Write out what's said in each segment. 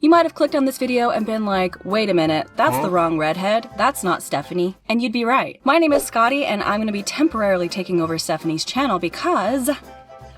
You might have clicked on this video and been like, wait a minute, that's the wrong redhead. That's not Stephanie. And you'd be right. My name is Scotty, and I'm gonna be temporarily taking over Stephanie's channel because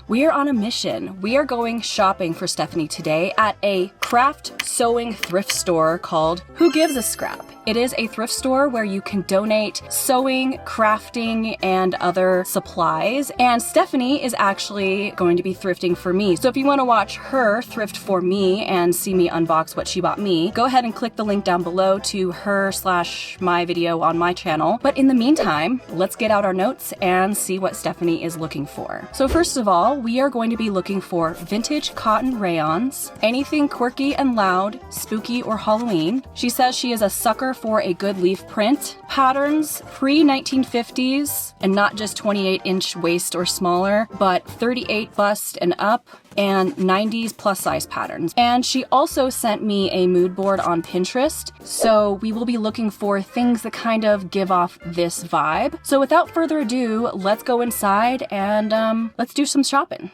we are on a mission. We are going shopping for Stephanie today at a craft sewing thrift store called Who Gives a Scrap. It is a thrift store where you can donate sewing, crafting, and other supplies. And Stephanie is actually going to be thrifting for me. So if you want to watch her thrift for me and see me unbox what she bought me, go ahead and click the link down below to her/my video on my channel. But in the meantime, let's get out our notes and see what Stephanie is looking for. So first of all, we are going to be looking for vintage cotton rayons, anything quirky and loud, spooky, or Halloween. She says she is a sucker for a good leaf print, patterns pre-1950s, and not just 28-inch waist or smaller, but 38 bust and up, and 90s plus size patterns. And she also sent me a mood board on Pinterest, so we will be looking for things that kind of give off this vibe. So without further ado, let's go inside and let's do some shopping.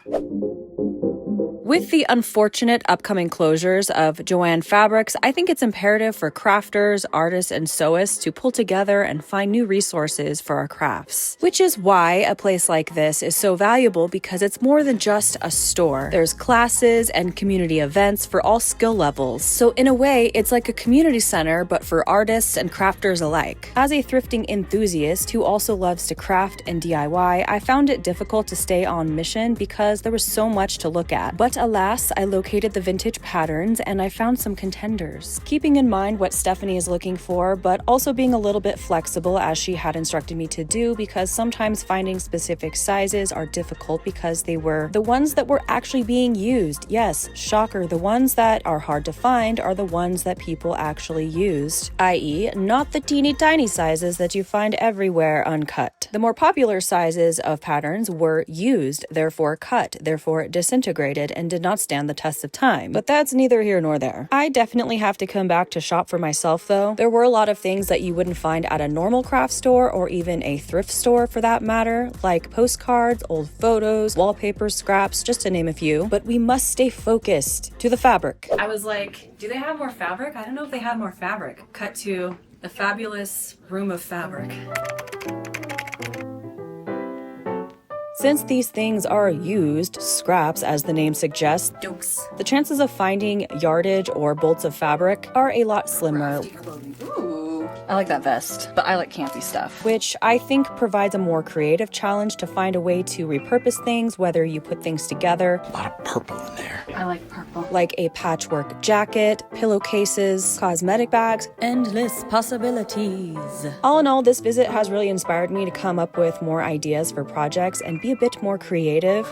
With the unfortunate upcoming closures of Joann Fabrics, I think it's imperative for crafters, artists, and sewists to pull together and find new resources for our crafts. Which is why a place like this is so valuable, because it's more than just a store. There's classes and community events for all skill levels. So in a way, it's like a community center, but for artists and crafters alike. As a thrifting enthusiast who also loves to craft and DIY, I found it difficult to stay on mission because there was so much to look at. But alas, I located the vintage patterns and I found some contenders. Keeping in mind what Stephanie is looking for, but also being a little bit flexible as she had instructed me to do, because sometimes finding specific sizes are difficult because they were the ones that were actually being used. Yes, shocker, the ones that are hard to find are the ones that people actually used, i.e. not the teeny tiny sizes that you find everywhere uncut. The more popular sizes of patterns were used, therefore cut, therefore disintegrated, and did not stand the test of time. But that's neither here nor there. I definitely have to come back to shop for myself though. There were a lot of things that you wouldn't find at a normal craft store or even a thrift store for that matter, like postcards, old photos, wallpaper scraps, just to name a few. But we must stay focused to the fabric. I was like, do they have more fabric? I don't know if they had more fabric. Cut to the fabulous room of fabric. Since these things are used scraps, as the name suggests, the chances of finding yardage or bolts of fabric are a lot slimmer. Ooh, I like that vest, but I like campy stuff, which I think provides a more creative challenge to find a way to repurpose things, whether you put things together. A lot of purple in there. I like purple. Like a patchwork jacket, pillowcases, cosmetic bags, endless possibilities. All in all, this visit has really inspired me to come up with more ideas for projects and be a bit more creative.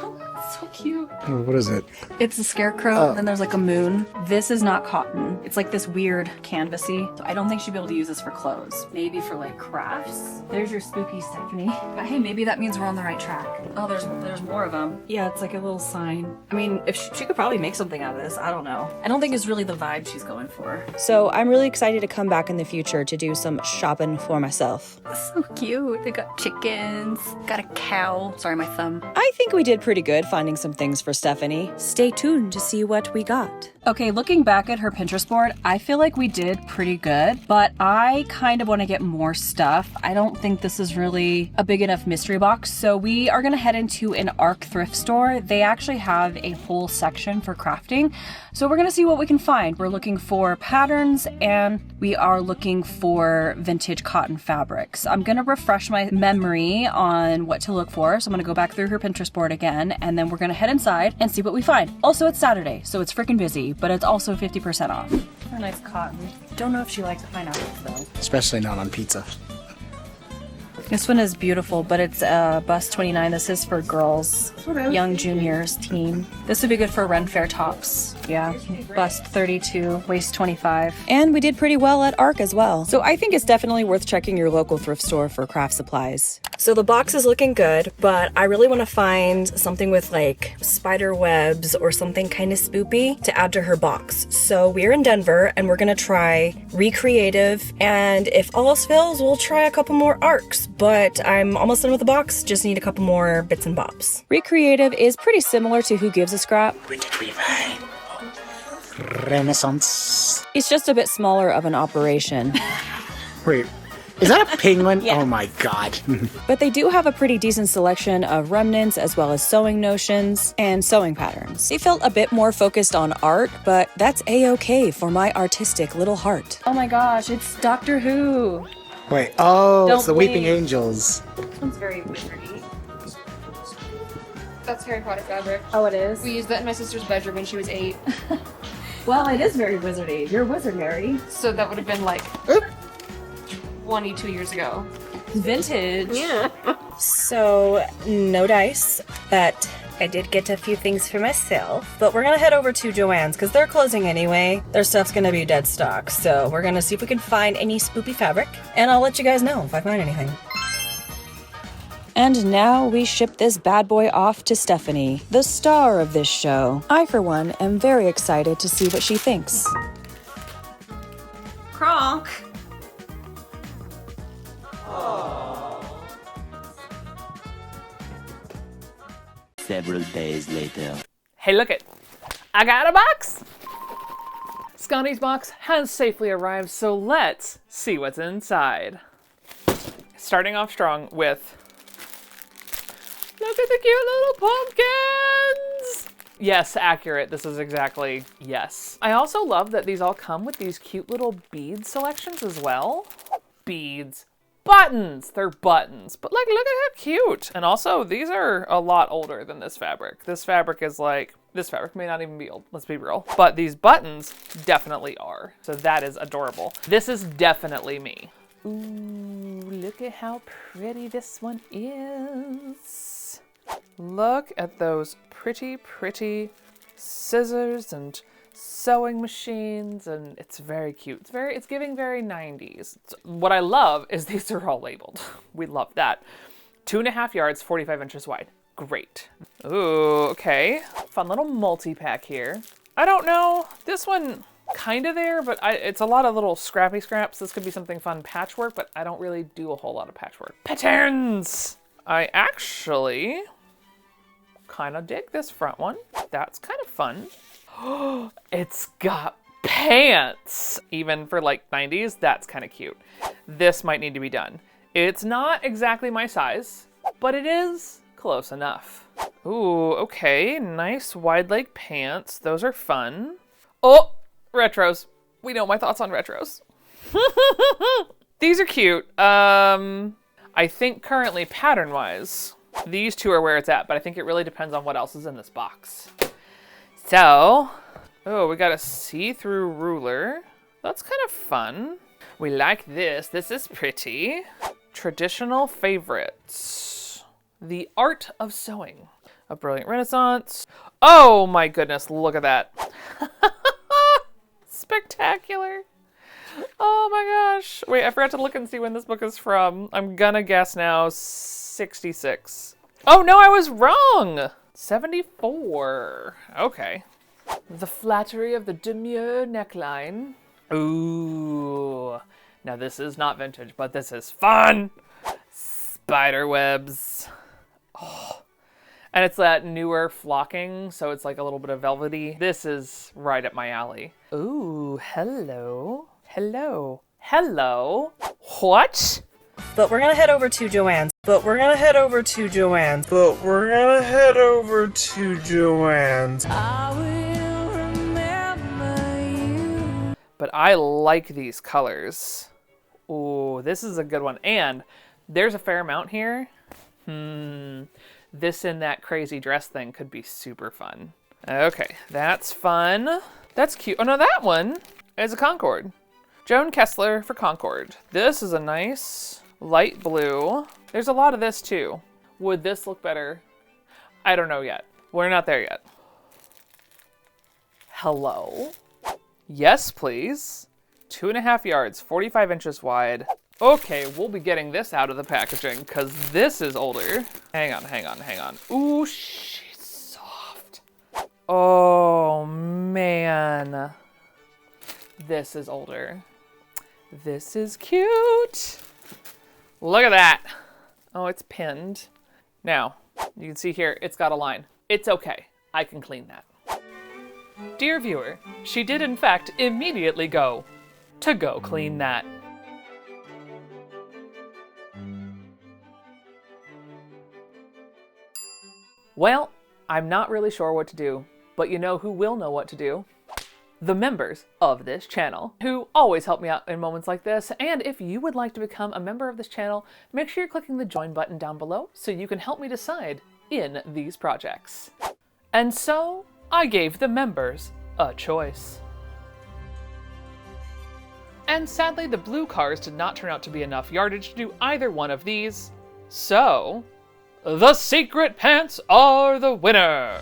So cute. Oh, what is it? It's a scarecrow, and then there's like a moon. This is not cotton. It's like this weird canvasy. So I don't think she'd be able to use this for clothes. Maybe for like crafts. There's your spooky Stephanie. But hey, maybe that means we're on the right track. Oh, there's more of them. Yeah, it's like a little sign. I mean, if she could probably make something out of this. I don't know. I don't think it's really the vibe she's going for. So I'm really excited to come back in the future to do some shopping for myself. So cute. They got chickens, got a cow. Sorry, my thumb. I think we did pretty good finding some things for Stephanie. Stay tuned to see what we got. Okay, looking back at her Pinterest board, I feel like we did pretty good, but I kind of want to get more stuff. I don't think this is really a big enough mystery box, so we are going to head into an ARC thrift store. They actually have a whole section for crafting, so we're going to see what we can find. We're looking for patterns, and we are looking for vintage cotton fabrics. I'm going to refresh my memory on what to look for, so I'm going to go back through her Pinterest board again, and then we're going to head inside and see what we find. Also, it's Saturday, so it's freaking busy, but it's also 50% off. A nice cotton. Don't know if she likes pineapples though. Especially not on pizza. This one is beautiful, but it's bust 29. This is for girls, young juniors, teen. This would be good for Ren Fair tops. Yeah, bust 32, waist 25. And we did pretty well at ARC as well. So I think it's definitely worth checking your local thrift store for craft supplies. So the box is looking good, but I really want to find something with like spider webs or something kind of spoopy to add to her box. So we're in Denver and we're gonna try Recreative, and if all else fails, we'll try a couple more ARCs, but I'm almost done with the box, just need a couple more bits and bobs. Recreative is pretty similar to Who Gives a Scrap. When did we find? Renaissance. It's just a bit smaller of an operation. Wait, is that a penguin? Yeah. Oh my god. But they do have a pretty decent selection of remnants as well as sewing notions and sewing patterns. They felt a bit more focused on art, but that's a-okay for my artistic little heart. Oh my gosh, it's Doctor Who. Wait, oh, Don't it's the Weeping blink. Angels. This one's very wizardy. That's Harry Potter fabric. Oh, it is? We used that in my sister's bedroom when she was 8. Well, it is very wizardy. You're a wizard, Harry. So that would have been like 22 years ago. Vintage. Yeah. So, no dice, but I did get a few things for myself. But we're gonna head over to Joann's because they're closing anyway. Their stuff's gonna be dead stock. So we're gonna see if we can find any spoopy fabric, and I'll let you guys know if I find anything. And now we ship this bad boy off to Stephanie, the star of this show. I, for one, am very excited to see what she thinks. Kronk. Several days later. Hey, look it! I got a box! Scotty's box has safely arrived, so let's see what's inside. Starting off strong with... Look at the cute little pumpkins! Yes, accurate. This is exactly yes. I also love that these all come with these cute little bead selections as well. Beads. Buttons! They're buttons. But like, look at how cute. And also, these are a lot older than this fabric. This fabric is like, this fabric may not even be old, let's be real. But these buttons definitely are. So that is adorable. This is definitely me. Ooh, look at how pretty this one is. Look at those pretty, pretty scissors and sewing machines, and it's very cute. It's giving very 90s. What I love is these are all labeled. We love that. 2.5 yards, 45 inches wide. Great. Ooh, okay. Fun little multi-pack here. I don't know, this one kind of there, but it's a lot of little scrappy scraps. This could be something fun patchwork, but I don't really do a whole lot of patchwork. Patterns! I actually kind of dig this front one. That's kind of fun. It's got pants! Even for like 90s, that's kind of cute. This might need to be done. It's not exactly my size, but it is close enough. Ooh, okay, nice wide leg pants. Those are fun. Oh, retros. We know my thoughts on retros. These are cute. I think currently pattern-wise, these two are where it's at, but I think it really depends on what else is in this box. So, oh, we got a see-through ruler. That's kind of fun. We like this. This is pretty. Traditional favorites. The art of sewing. A brilliant renaissance. Oh my goodness, look at that. Spectacular. Oh my gosh. Wait, I forgot to look and see when this book is from. I'm gonna guess now 66. Oh no, I was wrong. 74. Okay. The flattery of the demure neckline. Ooh. Now this is not vintage, but this is fun. Spider webs. Oh. And it's that newer flocking, so it's like a little bit of velvety. This is right up my alley. Ooh, hello. Hello. Hello. What? But we're gonna head over to Joann's. But we're gonna head over to Joann's. But we're gonna head over to Joann's. But I like these colors. Ooh, this is a good one. And there's a fair amount here. This and that crazy dress thing could be super fun. Okay, that's fun. That's cute. Oh no, that one is a Concord. Joan Kessler for Concord. This is a nice light blue. There's a lot of this too. Would this look better? I don't know yet. We're not there yet. Hello? Yes, please. 2.5 yards, 45 inches wide. Okay, we'll be getting this out of the packaging because this is older. Hang on, hang on, hang on. Ooh, she's soft. Oh, man. This is older. This is cute. Look at that. Oh, it's pinned. Now, you can see here, it's got a line. It's okay. I can clean that. Dear viewer, she did in fact immediately go clean that. Well, I'm not really sure what to do, but you know who will know what to do? The members of this channel, who always help me out in moments like this. And if you would like to become a member of this channel, make sure you're clicking the join button down below so you can help me decide in these projects. And so I gave the members a choice. And sadly, the blue cars did not turn out to be enough yardage to do either one of these. So, the secret pants are the winner!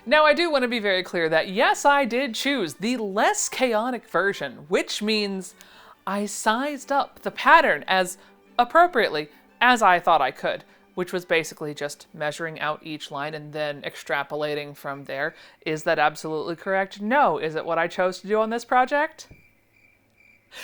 Now, I do want to be very clear that yes, I did choose the less chaotic version, which means I sized up the pattern as appropriately as I thought I could, which was basically just measuring out each line and then extrapolating from there. Is that absolutely correct? No. Is it what I chose to do on this project?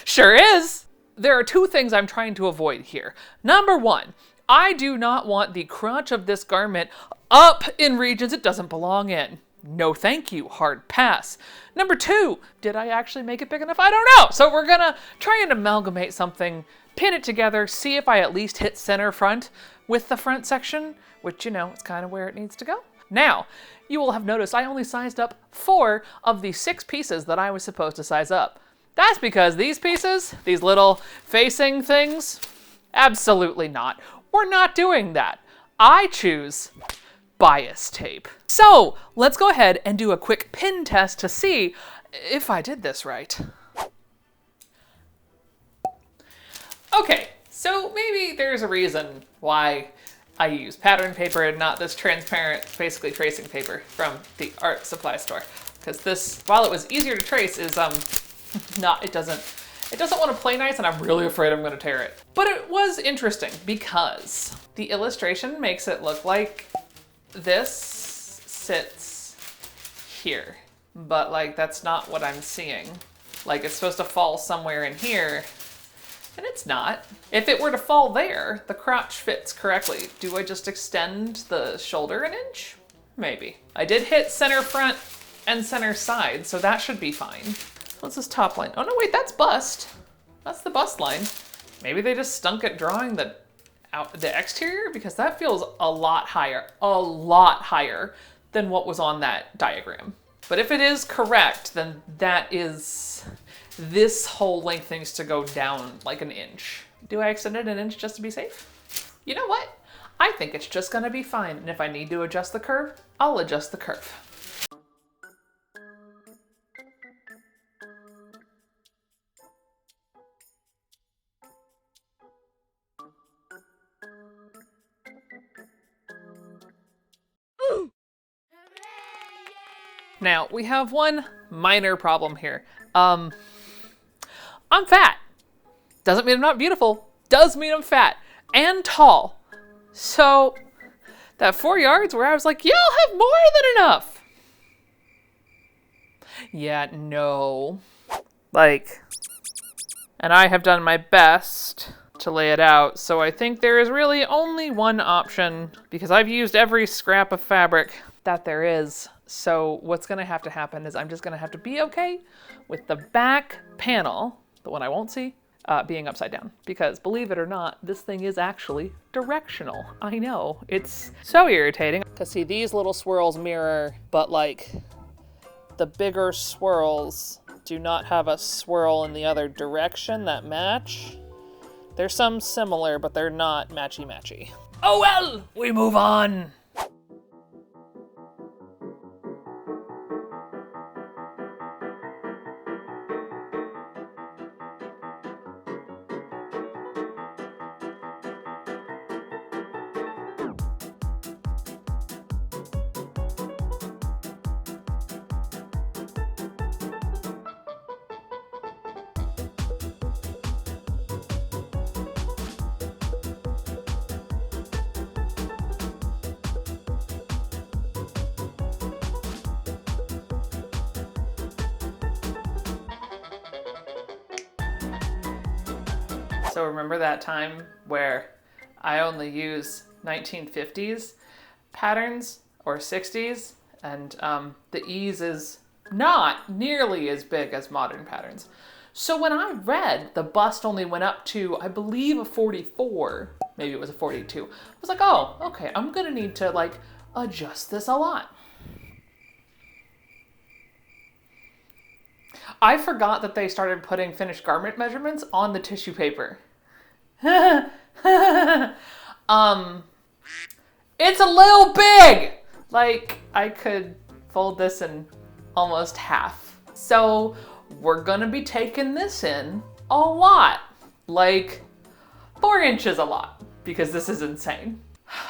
Sure is! There are two things I'm trying to avoid here. Number one, I do not want the crotch of this garment up in regions it doesn't belong in. No thank you, hard pass. Number two, did I actually make it big enough? I don't know. So we're gonna try and amalgamate something, pin it together, see if I at least hit center front with the front section, which, you know, it's kind of where it needs to go. Now, you will have noticed I only sized up 4 of the 6 pieces that I was supposed to size up. That's because these pieces, these little facing things, absolutely not. We're not doing that. I choose bias tape. So let's go ahead and do a quick pin test to see if I did this right. Okay, so maybe there's a reason why I use pattern paper and not this transparent, basically tracing paper from the art supply store. Because this, while it was easier to trace, is it doesn't want to play nice, and I'm really afraid I'm going to tear it. But it was interesting because the illustration makes it look like this sits here, but like that's not what I'm seeing. Like it's supposed to fall somewhere in here, and it's not. If it were to fall there, the crotch fits correctly. Do I just extend the shoulder an inch? Maybe. I did hit center front and center side, so that should be fine. What's this top line? Oh no, wait, that's bust. That's the bust line. Maybe they just stunk at drawing the exterior, because that feels a lot higher than what was on that diagram. But if it is correct, then that is, this whole length needs to go down like an inch. Do I extend it an inch just to be safe? You know what? I think it's just gonna be fine. And if I need to adjust the curve, I'll adjust the curve. Now, we have one minor problem here. I'm fat. Doesn't mean I'm not beautiful. Does mean I'm fat and tall. So that 4 yards where I was like, y'all have more than enough. Yeah, no. And I have done my best to lay it out, so I think there is really only one option, because I've used every scrap of fabric that there is. So what's gonna have to happen is I'm just gonna have to be okay with the back panel, the one I won't see, being upside down. Because believe it or not, this thing is actually directional. I know, it's so irritating. Cause see, these little swirls mirror, but like the bigger swirls do not have a swirl in the other direction that match. There's some similar, but they're not matchy-matchy. Oh well, we move on. So remember that time where I only use 1950s patterns or 60s, and the ease is not nearly as big as modern patterns. So when I read the bust only went up to, I believe, a 44, maybe it was a 42, I was like, oh, okay, I'm gonna need to like adjust this a lot. I forgot that they started putting finished garment measurements on the tissue paper. It's a little big! Like, I could fold this in almost half. So we're gonna be taking this in a lot. Like 4 inches a lot, because this is insane.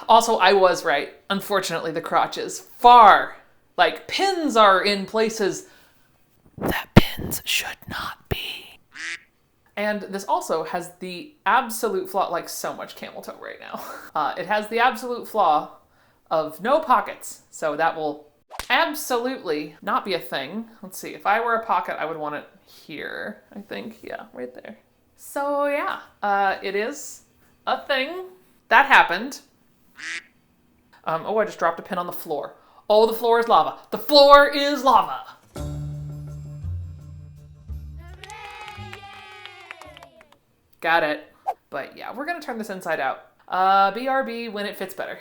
Also, I was right. Unfortunately, the crotch is far. Like, pins are in places that pins should not be. And this also has the absolute flaw, like so much camel toe right now. It has the absolute flaw of no pockets. So that will absolutely not be a thing. Let's see, if I were a pocket, I would want it here, I think. Yeah, right there. So yeah, it is a thing. That happened. Oh, I just dropped a pin on the floor. Oh, the floor is lava. The floor is lava. Got it. But yeah, we're gonna turn this inside out. BRB when it fits better.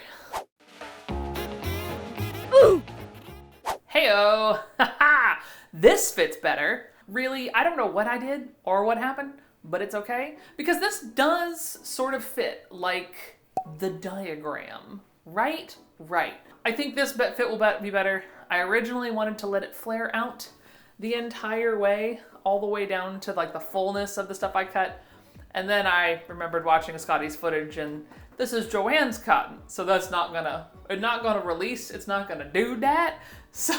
Ooh! Heyo! Haha! This fits better. Really, I don't know what I did or what happened, but it's okay. Because this does sort of fit like the diagram. Right? Right. I think this fit will be better. I originally wanted to let it flare out the entire way, all the way down to like the fullness of the stuff I cut. And then I remembered watching Scotty's footage, and this is Joanne's cotton, so that's not gonna release, it's not gonna do that. So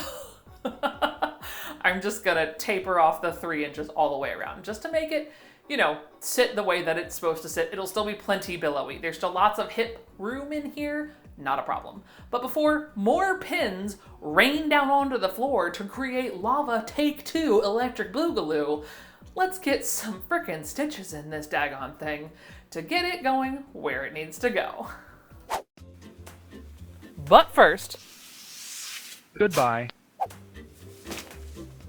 I'm just gonna taper off the 3 inches all the way around, just to make it, you know, sit the way that it's supposed to sit. It'll still be plenty billowy. There's still lots of hip room in here, not a problem. But before more pins rain down onto the floor to create lava take 2 electric boogaloo, let's get some frickin' stitches in this daggone thing to get it going where it needs to go. But first, Goodbye.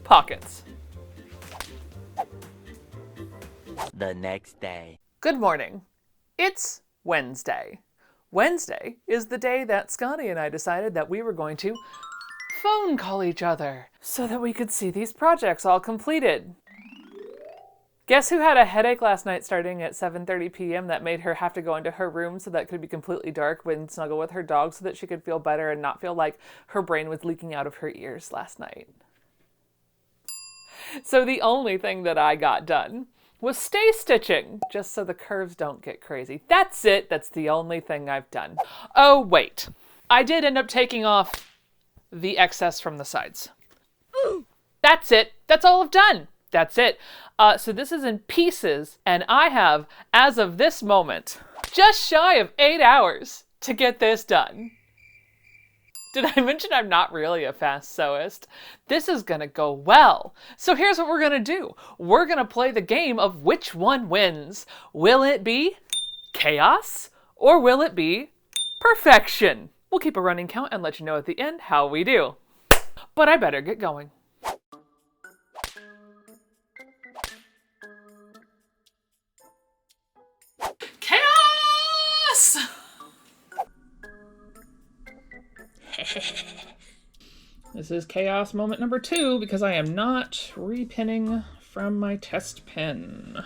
pockets. The next day. Good morning. It's Wednesday. Wednesday is the day that Scotty and I decided that we were going to phone call each other so that we could see these projects all completed. Guess who had a headache last night starting at 7:30 p.m. that made her have to go into her room so that it could be completely dark and snuggle with her dog so that she could feel better and not feel like her brain was leaking out of her ears last night? So the only thing that I got done was stay stitching, just so the curves don't get crazy. That's it. That's the only thing I've done. Oh, wait. I did end up taking off the excess from the sides. That's it. That's all I've done. That's it. So this is in pieces, and I have, as of this moment, just shy of 8 hours to get this done. Did I mention I'm not really a fast sewist? This is gonna go well. So here's what we're gonna do. We're gonna play the game of which one wins. Will it be chaos or will it be perfection? We'll keep a running count and let you know at the end how we do. But I better get going. Chaos! This is chaos moment number 2 because I am not repinning from my test pin.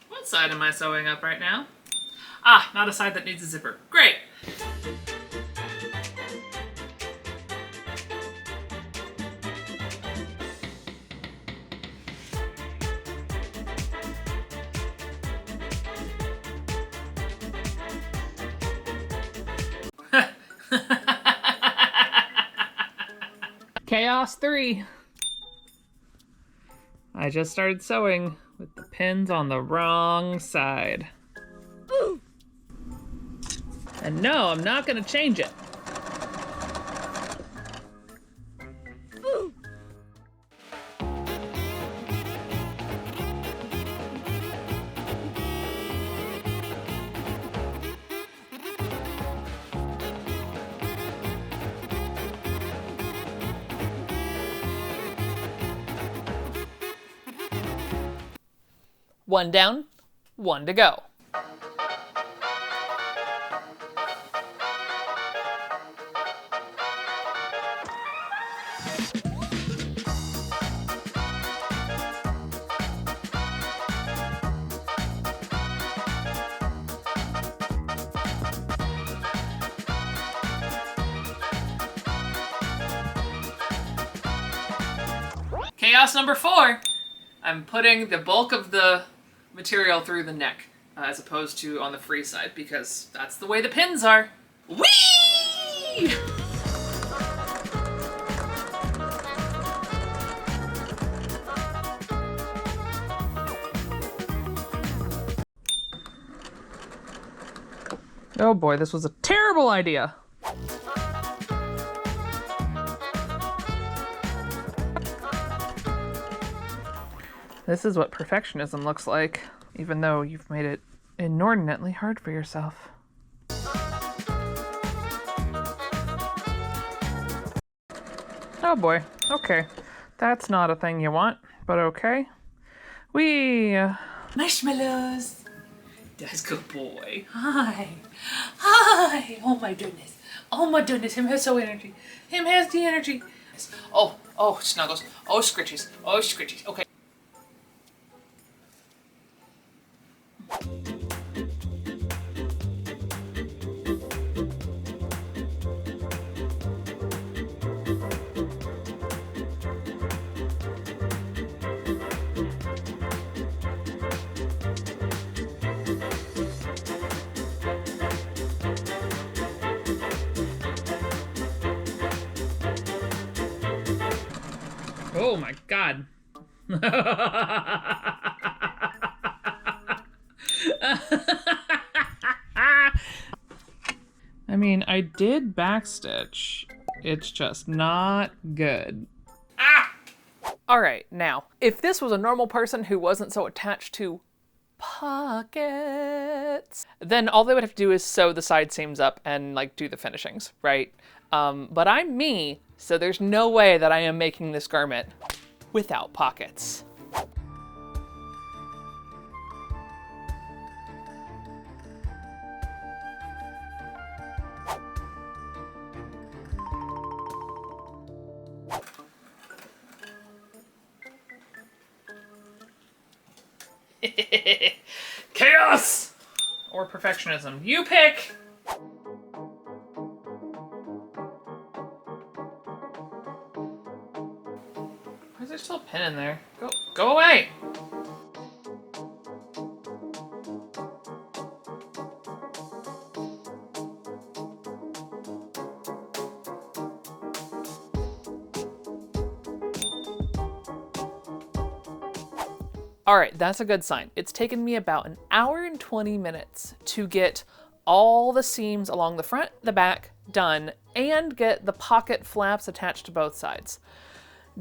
What side am I sewing up right now? Ah, not a side that needs a zipper. Great! Chaos 3. I just started sewing with the pins on the wrong side. Ooh. And no, I'm not gonna change it. Ooh. One down, one to go. Chaos number 4. I'm putting the bulk of the material through the neck as opposed to on the free side because that's the way the pins are. Whee! Oh boy, this was a terrible idea. This is what perfectionism looks like, even though you've made it inordinately hard for yourself. Oh boy, okay. That's not a thing you want, but okay. Marshmallows! That's good boy. Hi! Hi! Oh my goodness. Oh my goodness, him has so energy. Him has the energy. Oh, snuggles. Oh, scritches. Oh, scritches. Okay. Oh my god. I mean, I did backstitch. It's just not good. Alright, now, if this was a normal person who wasn't so attached to pockets, then all they would have to do is sew the side seams up and like do the finishings, right? But I'm me, so there's no way that I am making this garment without pockets. Chaos! Or perfectionism. You pick! still a pin in there. Go away! All right, that's a good sign. It's taken me about an hour and 20 minutes to get all the seams along the front, the back done, and get the pocket flaps attached to both sides.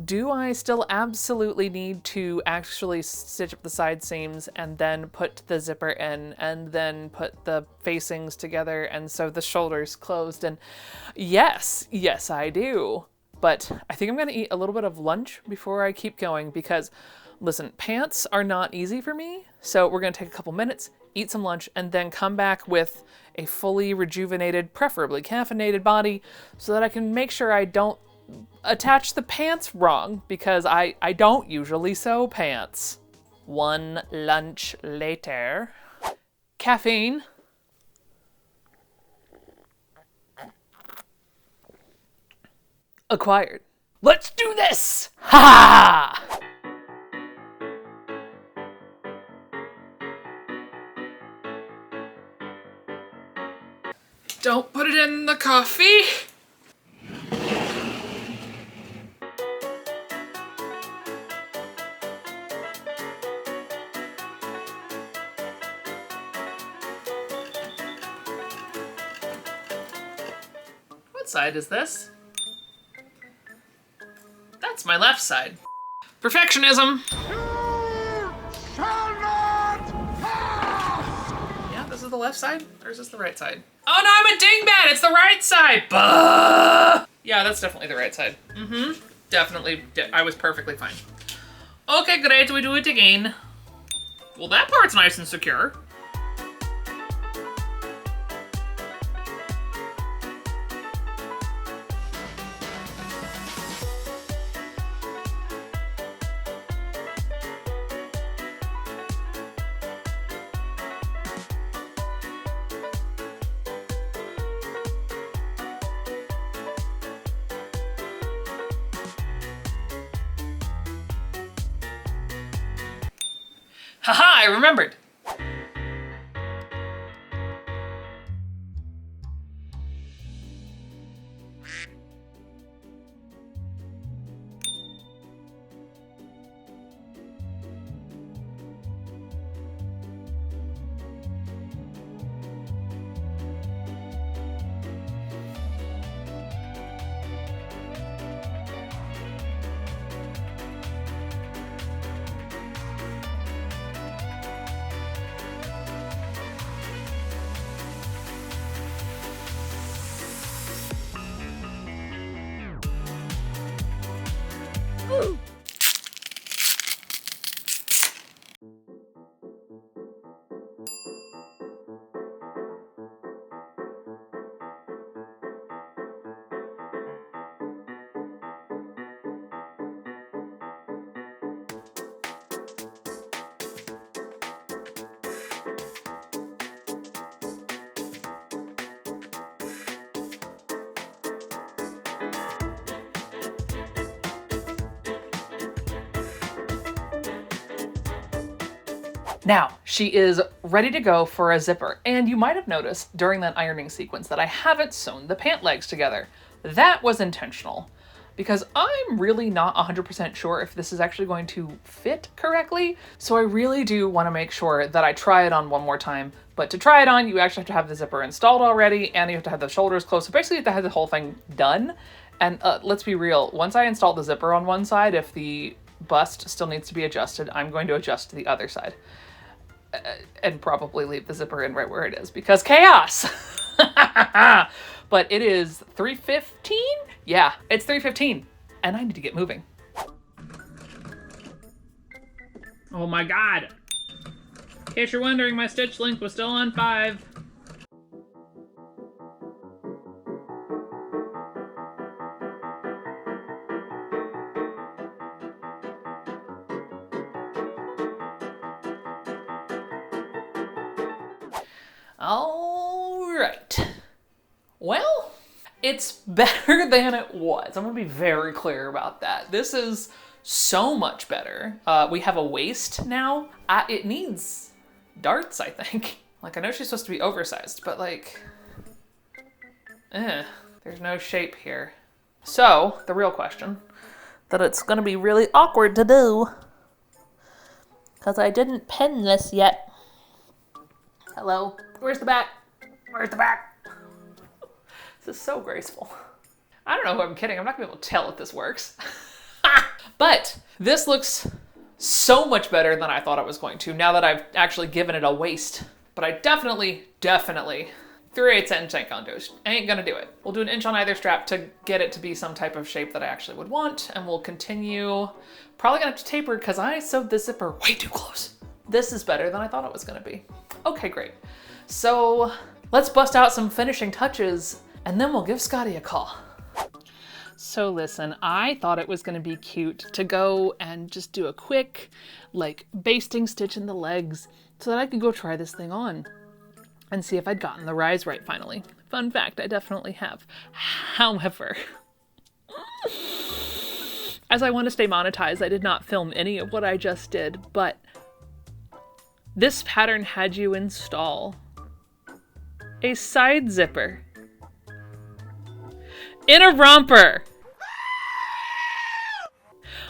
Do I still absolutely need to actually stitch up the side seams and then put the zipper in and then put the facings together and sew the shoulders closed? And yes, I do. But I think I'm gonna eat a little bit of lunch before I keep going because listen, pants are not easy for me, so we're gonna take a couple minutes, eat some lunch, and then come back with a fully rejuvenated, preferably caffeinated body so that I can make sure I don't attach the pants wrong because I don't usually sew pants. One lunch later. Caffeine. Acquired. Let's do this! Ha! Don't put it in the coffee. What side is this? That's my left side. Perfectionism. Yeah, this is the left side, or is this the right side? Oh no, I'm a dingbat! It's the right side! Bah! Yeah, that's definitely the right side. Mm-hmm. Definitely, I was perfectly fine. Okay, great, we do it again. Well, that part's nice and secure. Haha, I remembered. Now, she is ready to go for a zipper, and you might have noticed during that ironing sequence that I haven't sewn the pant legs together. That was intentional, because I'm really not 100% sure if this is actually going to fit correctly, so I really do want to make sure that I try it on one more time. But to try it on, you actually have to have the zipper installed already, and you have to have the shoulders closed, so basically you have to have the whole thing done. And let's be real, once I install the zipper on one side, if the bust still needs to be adjusted, I'm going to adjust to the other side. And probably leave the zipper in right where it is because chaos. But it is 3:15? Yeah, it's 3:15 and I need to get moving. Oh my God. In case you're wondering, my stitch length was still on 5. All right. Well, it's better than it was. I'm gonna be very clear about that. This is so much better. We have a waist now. It needs darts, I think. Like, I know she's supposed to be oversized, but like, there's no shape here. So, the real question, that it's gonna be really awkward to do, because I didn't pin this yet. Hello, where's the back? Where's the back? This is so graceful. I don't know who I'm kidding. I'm not gonna be able to tell if this works. But this looks so much better than I thought it was going to, now that I've actually given it a waist. But I definitely 3/8 inch ain't gonna do it. We'll do an inch on either strap to get it to be some type of shape that I actually would want, and we'll continue. Probably gonna have to taper because I sewed this zipper way too close. This is better than I thought it was gonna be. Okay, great. So let's bust out some finishing touches and then we'll give Scotty a call. So listen, I thought it was gonna be cute to go and just do a quick, like, basting stitch in the legs so that I could go try this thing on and see if I'd gotten the rise right finally. Fun fact, I definitely have. However, as I want to stay monetized, I did not film any of what I just did, but this pattern had you install a side zipper in a romper.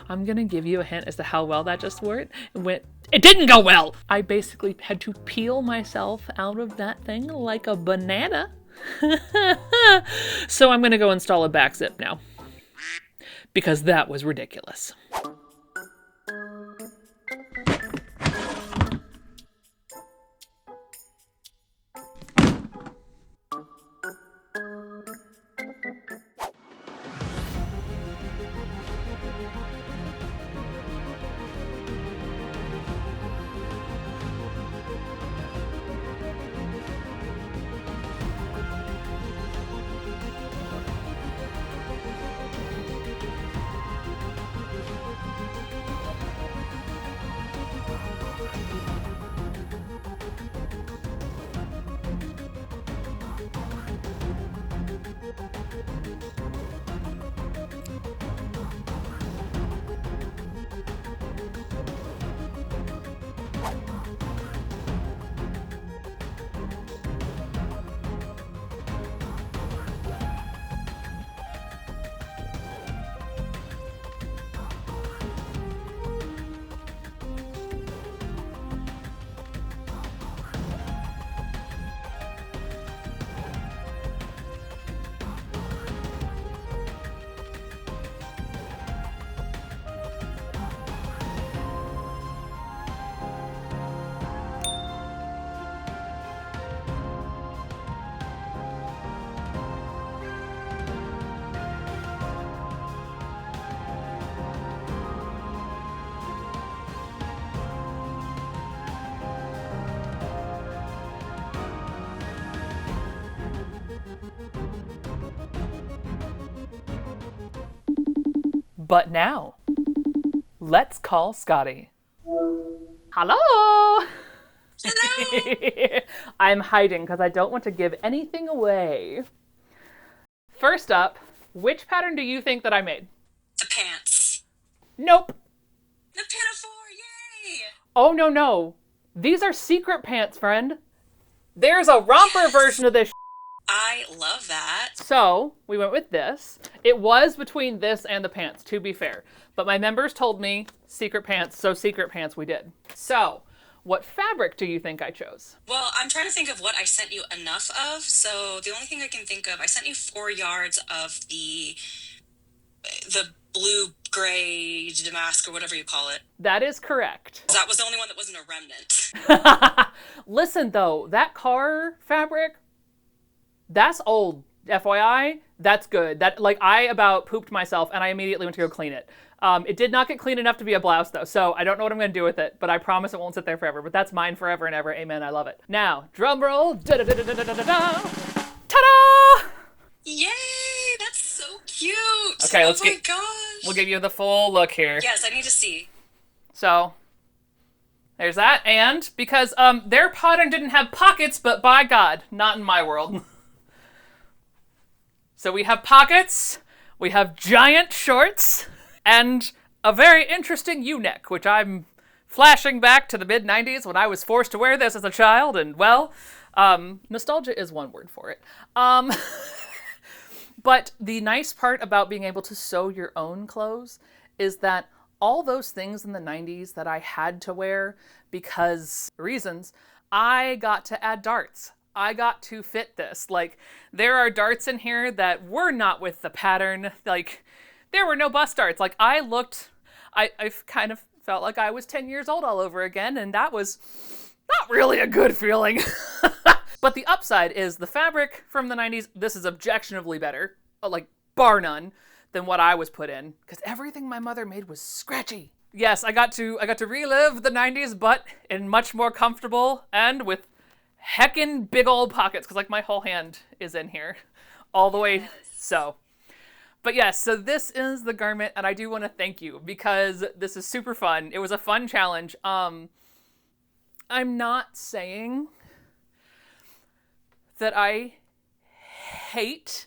I'm gonna give you a hint as to how well that just worked. It didn't go well. I basically had to peel myself out of that thing like a banana. So I'm gonna go install a back zip now, because that was ridiculous. But now, let's call Scotty. Hello! Hello! I'm hiding because I don't want to give anything away. First up, which pattern do you think that I made? The pants. Nope. The pinafore, yay! Oh, no. These are secret pants, friend. There's a romper version of this. I love that. So we went with this. It was between this and the pants, to be fair. But my members told me secret pants, so secret pants we did. So what fabric do you think I chose? Well, I'm trying to think of what I sent you enough of. So the only thing I can think of, I sent you 4 yards of the blue gray damask or whatever you call it. That is correct. That was the only one that wasn't a remnant. Listen though, that car fabric, that's old. FYI, that's good. That, like, I about pooped myself and I immediately went to go clean it. It did not get clean enough to be a blouse though, so I don't know what I'm gonna do with it, but I promise it won't sit there forever. But that's mine forever and ever. Amen. I love it. Now, drum roll. Ta-da! Yay! That's so cute. Okay, oh my gosh. We'll give you the full look here. Yes, I need to see. So there's that, and because their pattern didn't have pockets, but by God, not in my world. So we have pockets, we have giant shorts, and a very interesting U-neck, which I'm flashing back to the mid-90s when I was forced to wear this as a child, and well, nostalgia is one word for it. But the nice part about being able to sew your own clothes is that all those things in the 90s that I had to wear because reasons, I got to add darts. I got to fit this. Like, there are darts in here that were not with the pattern. Like, there were no bust darts. Like, I kind of felt like I was 10 years old all over again, and that was not really a good feeling. But the upside is the fabric from the 90s, this is objectionably better, like bar none, than what I was put in, because everything my mother made was scratchy. Yes, I got to relive the 90s, but in much more comfortable and with heckin' big old pockets, because like my whole hand is in here all the way. So, but yes, so this is the garment, and I do want to thank you because this is super fun. It was a fun challenge. I'm not saying that I hate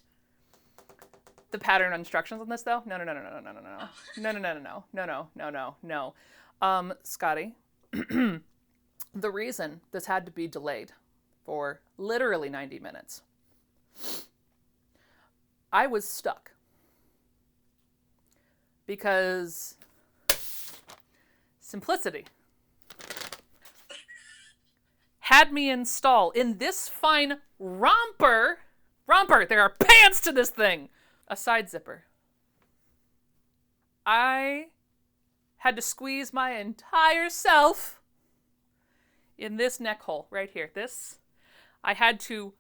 the pattern instructions on this, though. No. Scotty, the reason this had to be delayed for literally 90 minutes, I was stuck because simplicity had me install in this fine romper, there are pants to this thing, a side zipper. I had to squeeze my entire self in this neck hole right here. I had to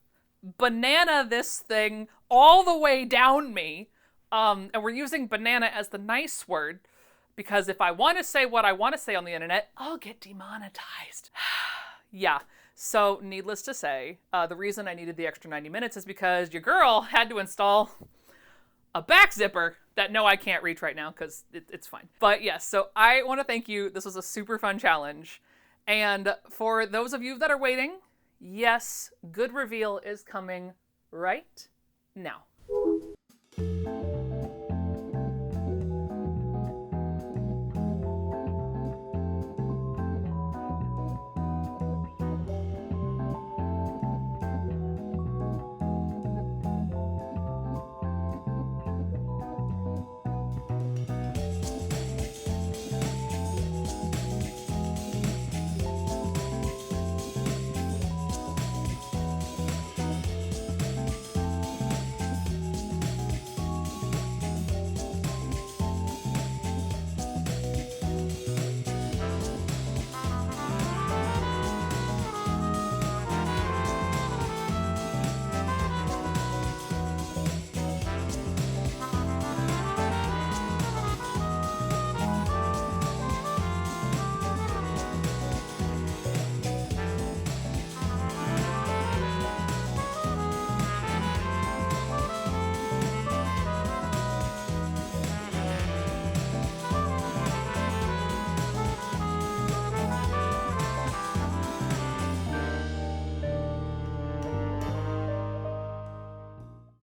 banana this thing all the way down me. And we're using banana as the nice word because if I want to say what I want to say on the internet, I'll get demonetized. Yeah. So needless to say, the reason I needed the extra 90 minutes is because your girl had to install a back zipper that no, I can't reach right now because it's fine. But yes, so I want to thank you. This was a super fun challenge. And for those of you that are waiting, yes, good reveal is coming right now.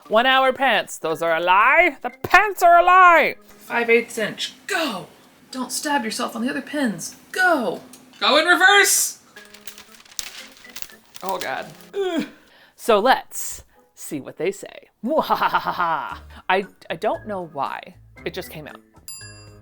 One hour pants. Those are a lie. The pants are a lie. 5/8 inch. Go. Don't stab yourself on the other pins. Go. Go in reverse. Oh God. Ugh. So let's see what they say. I don't know why. It just came out.